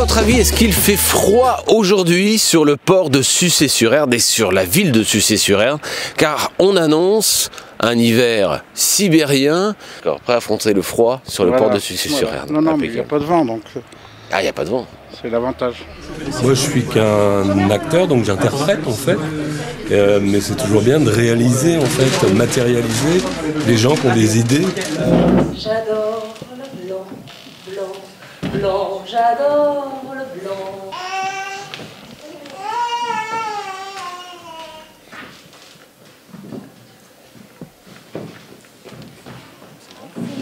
votre avis, est-ce qu'il fait froid aujourd'hui sur le port de Sucé-sur-Erdre et sur la ville de Sucé-sur-Erdre? Car on annonce un hiver sibérien, prêt à affronter le froid sur le port de Sucé-sur-Erdre. Non, mais il n'y a pas de vent, donc Ah, il n'y a pas de vent. c'est l'avantage. Moi, je suis qu'un acteur, donc j'interprète en fait. Mais c'est toujours bien de réaliser, en fait, matérialiser les gens qui ont des idées. J'adore le blanc, blanc, blanc, j'adore le blanc.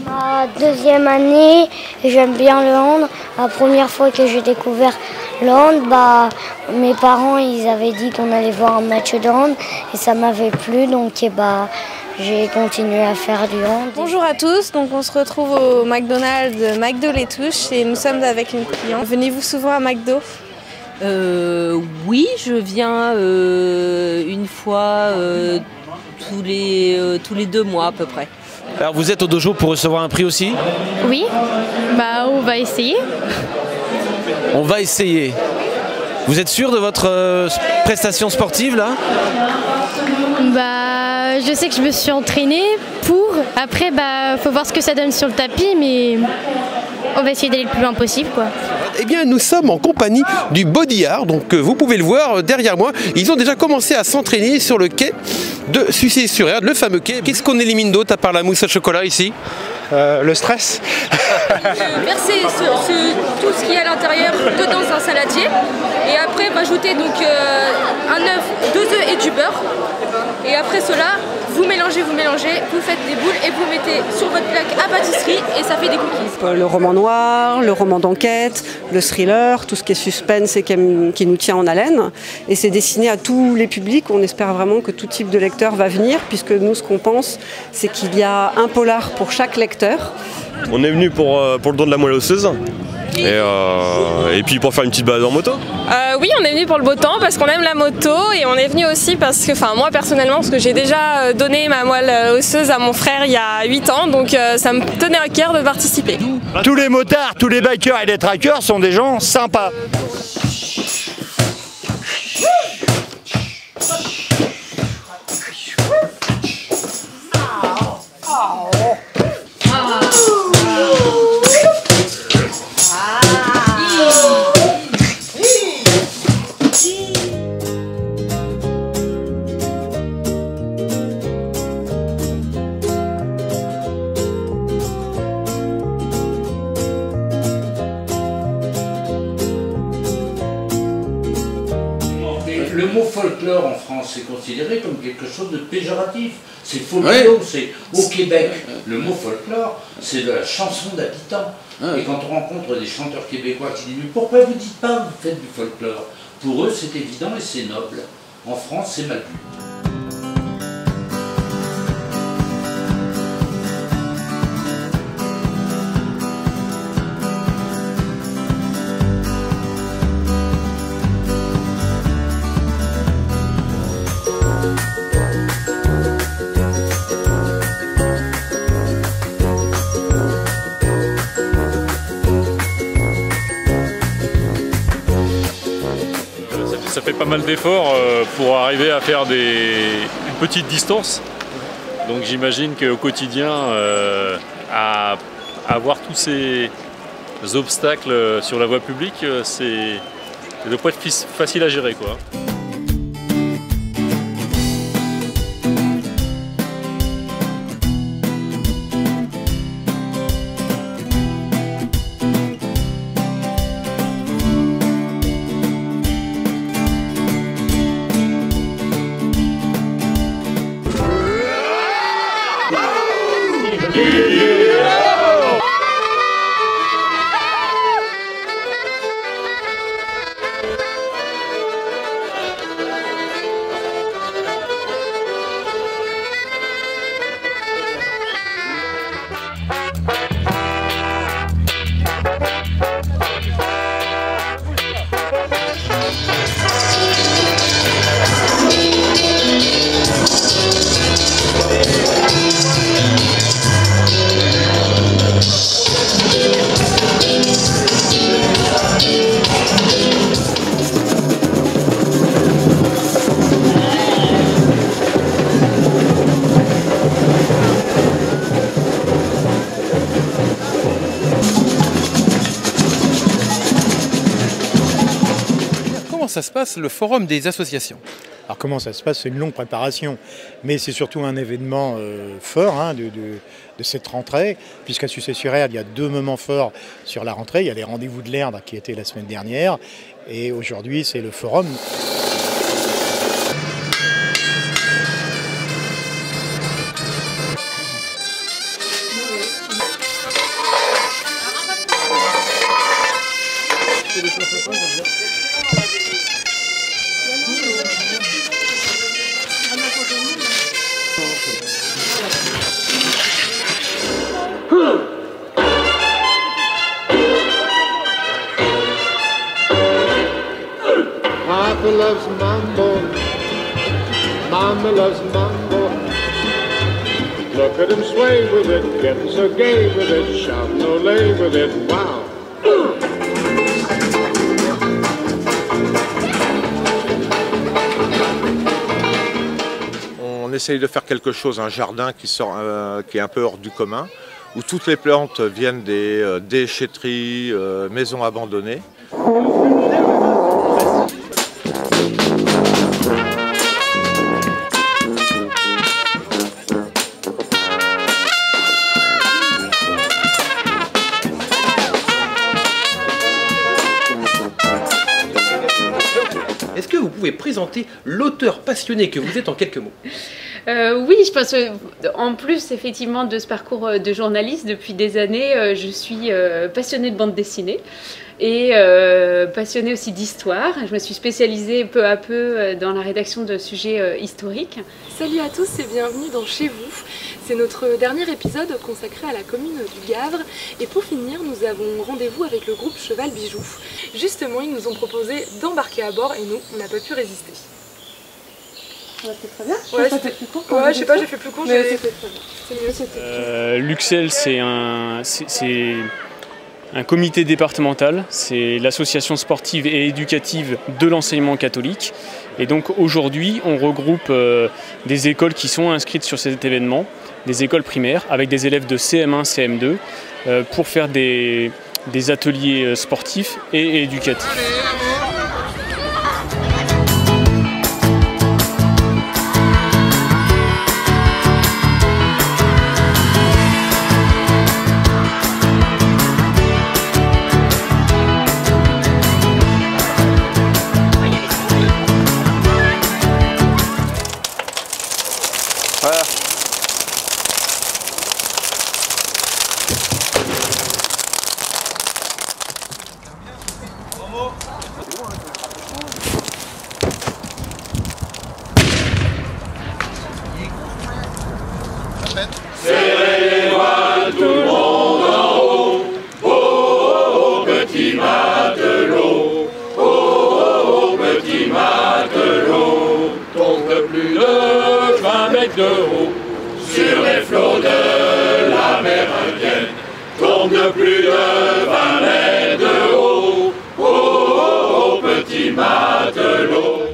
Ma deuxième année, j'aime bien le hand. La première fois que j'ai découvert le hand, mes parents ils avaient dit qu'on allait voir un match de hand et ça m'avait plu, donc j'ai continué à faire du hand. Bonjour à tous, donc on se retrouve au McDonald's McDo Les Touches et nous sommes avec une cliente. Venez-vous souvent à McDo? Oui, je viens une fois tous les 2 mois à peu près. Alors vous êtes au dojo pour recevoir un prix aussi? Oui, on va essayer. On va essayer. Vous êtes sûr de votre prestation sportive là? Je sais que je me suis entraînée pour. Après, faut voir ce que ça donne sur le tapis, mais on va essayer d'aller le plus loin possible, quoi. Eh bien, nous sommes en compagnie du Body Art, donc vous pouvez le voir derrière moi. Ils ont déjà commencé à s'entraîner sur le quai de Sucé-sur-Erdre, le fameux quai. Qu'est-ce qu'on élimine d'autre à part la mousse au chocolat ici? Le stress. Verser tout ce qui est à l'intérieur dedans un saladier et après rajouter donc un œuf, 2 œufs et du beurre. Et après cela, vous mélangez, vous faites des boules et vous mettez sur votre plaque à pâtisserie et ça fait des cookies. Le roman noir, le roman d'enquête, le thriller, tout ce qui est suspense et qui nous tient en haleine. Et c'est destiné à tous les publics. On espère vraiment que tout type de lecteur va venir, puisque nous, ce qu'on pense, c'est qu'il y a un polar pour chaque lecteur. On est venu pour le don de la moelle osseuse. Et puis pour faire une petite balade en moto. Oui, on est venu pour le beau temps parce qu'on aime la moto et on est venu aussi parce que, moi personnellement, parce que j'ai déjà donné ma moelle osseuse à mon frère il y a 8 ans, donc ça me tenait à cœur de participer. Tous les motards, tous les bikers et les trackers sont des gens sympas. Le mot folklore en France est considéré comme quelque chose de péjoratif. C'est folklore, c'est au Québec. Le mot folklore, c'est de la chanson d'habitants. Et quand on rencontre des chanteurs québécois qui disent « Mais pourquoi vous ne dites pas que vous faites du folklore ?» Pour eux, c'est évident et c'est noble. En France, c'est mal vu. Ça fait pas mal d'efforts pour arriver à faire une petite distance. Donc j'imagine qu'au quotidien, à avoir tous ces obstacles sur la voie publique, ça ne doit pas être facile à gérer, quoi. ça se passe, le forum des associations? Alors comment ça se passe? C'est une longue préparation, mais c'est surtout un événement fort de cette rentrée, puisqu'à Sucé-sur-Erdre, il y a 2 moments forts sur la rentrée. Il y a les rendez-vous de l'Erdre qui étaient la semaine dernière, et aujourd'hui c'est le forum. Papa loves mambo, Mama loves mambo. Look at him sway with it, getting so gay with it, shouting olé with it, wow. On essaye de faire quelque chose, un jardin qui est un peu hors du commun, où toutes les plantes viennent des déchetteries, maisons abandonnées. Est-ce que vous pouvez présenter l'auteur passionné que vous êtes en quelques mots? Oui, je pense en plus effectivement de ce parcours de journaliste depuis des années, je suis passionnée de bande dessinée et passionnée aussi d'histoire. Je me suis spécialisée peu à peu dans la rédaction de sujets historiques. Salut à tous et bienvenue dans Chez vous. C'est notre dernier épisode consacré à la commune du Gavre. Et pour finir, nous avons rendez-vous avec le groupe Cheval Bijou. Justement, ils nous ont proposé d'embarquer à bord et nous, on n'a pas pu résister. C'était très bien. Ouais, ça fait plus court. Ouais, je sais pas, j'ai fait plus court. Mais c'était très bien. L'UXEL, c'est un comité départemental, c'est l'association sportive et éducative de l'enseignement catholique. Et donc aujourd'hui, on regroupe des écoles qui sont inscrites sur cet événement, des écoles primaires, avec des élèves de CM1, CM2, pour faire des ateliers sportifs et éducatifs. Serrez les voiles, tout le monde en haut. Oh, oh, oh, petit matelot. Oh, oh, oh, petit matelot. Tombe de plus de 20 mètres de haut sur les flots de la mer Indienne. Tombe de plus de 20 mètres de haut. Oh, oh, oh, petit matelot.